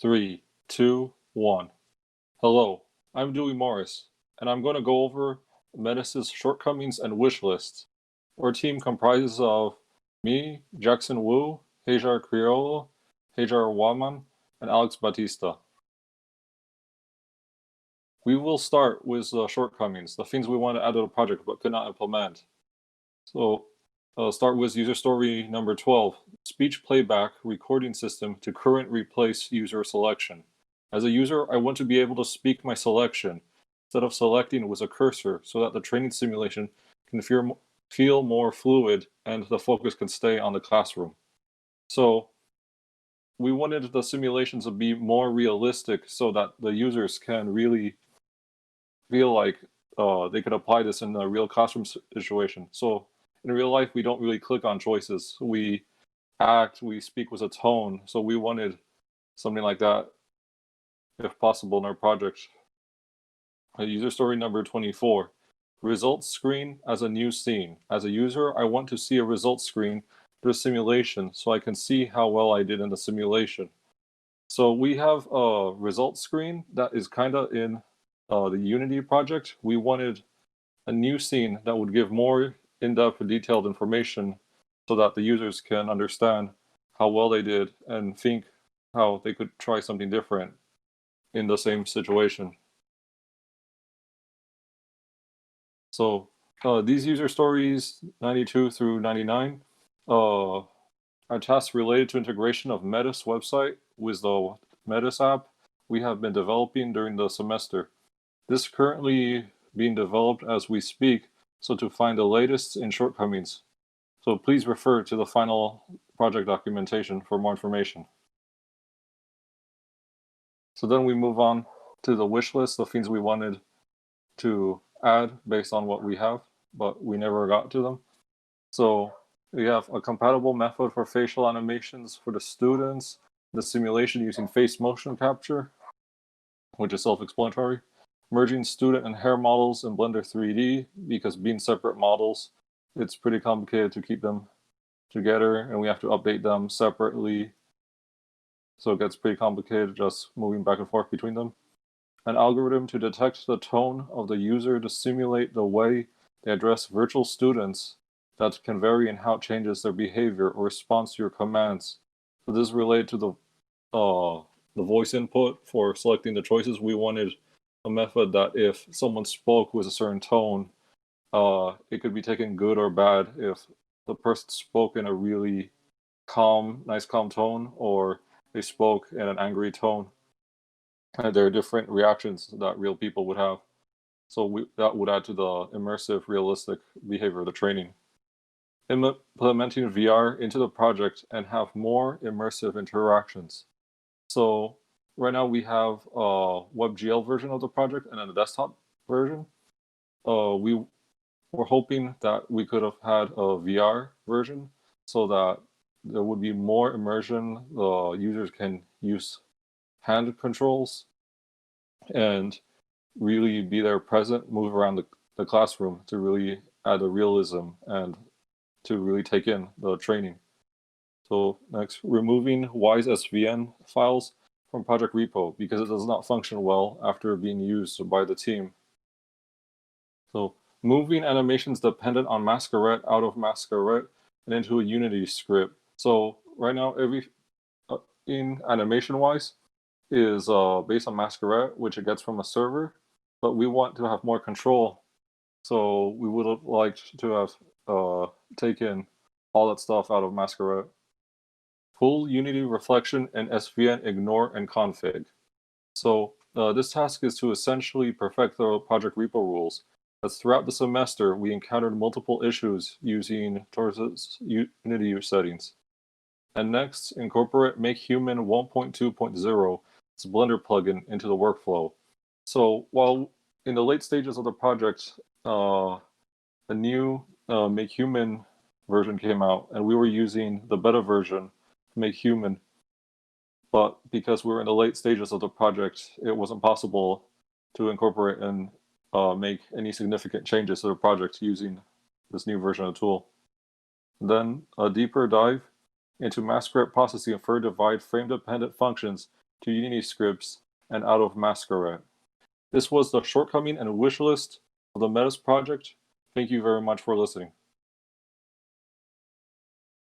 3, 2, 1. Hello, I'm Dewey Morris, and I'm going to go over METIS' shortcomings and wish lists. Our team comprises of me, Jackson Wu, Hajar Criollo, Hajar Waman, and Alex Batista. We will start with the shortcomings, the things we want to add to the project but could not implement. So start with user story number 12, speech playback recording system to current replace user selection. As a user, I want to be able to speak my selection instead of selecting with a cursor so that the training simulation can feel more fluid and the focus can stay on the classroom. So we wanted the simulations to be more realistic so that the users can really feel like they could apply this in a real classroom situation. So in real life, we don't really click on choices. We act, we speak with a tone. So we wanted something like that, if possible, in our project. User story number 24, results screen as a new scene. As a user, I want to see a results screen through a simulation so I can see how well I did in the simulation. So we have a results screen that is kind of in the Unity project. We wanted a new scene that would give more in-depth and detailed information so that the users can understand how well they did and think how they could try something different in the same situation. So these user stories 92 through 99 are tasks related to integration of METIS website with the METIS app we have been developing during the semester. This is currently being developed as we speak, so to find the latest in shortcomings. So please refer to the final project documentation for more information. So then we move on to the wish list, the things we wanted to add based on what we have, but we never got to them. So we have a compatible method for facial animations for the students, the simulation using face motion capture, which is self-explanatory, merging student and hair models in Blender 3D, because being separate models, it's pretty complicated to keep them together and we have to update them separately. So it gets pretty complicated just moving back and forth between them. An algorithm to detect the tone of the user to simulate the way they address virtual students that can vary in how it changes their behavior or response to your commands. So this is related to the voice input for selecting the choices. We wanted a method that if someone spoke with a certain tone, it could be taken good or bad if the person spoke in a really calm, nice calm tone, or they spoke in an angry tone. There are different reactions that real people would have. So that would add to the immersive, realistic behavior of the training. Implementing VR into the project and have more immersive interactions. So right now we have a WebGL version of the project and then a desktop version. We were hoping that we could have had a VR version so that there would be more immersion. The users can use hand controls and really be there present, move around the classroom to really add the realism and to really take in the training. So next, removing WISE SVN files from project repo because it does not function well after being used by the team. So moving animations dependent on Masquerade out of Masquerade and into a Unity script. So right now, in animation-wise, is based on Masquerade, which it gets from a server, but we want to have more control. So we would have liked to have taken all that stuff out of Masquerade. Full Unity reflection and SVN ignore and config. So this task is to essentially perfect the project repo rules. As throughout the semester, we encountered multiple issues using Torres's Unity settings. And next, incorporate Make Human 1.2.0, its Blender plugin, into the workflow. So while in the late stages of the project, a new Make Human version came out, and we were using the beta version to Make Human. But because we were in the late stages of the project, it wasn't possible to incorporate and make any significant changes to the project using this new version of the tool. Then a deeper dive into Masquerade processing and further divide frame-dependent functions to Unity scripts and out of Masquerade. This was the shortcoming and wish list of the METIS project. Thank you very much for listening.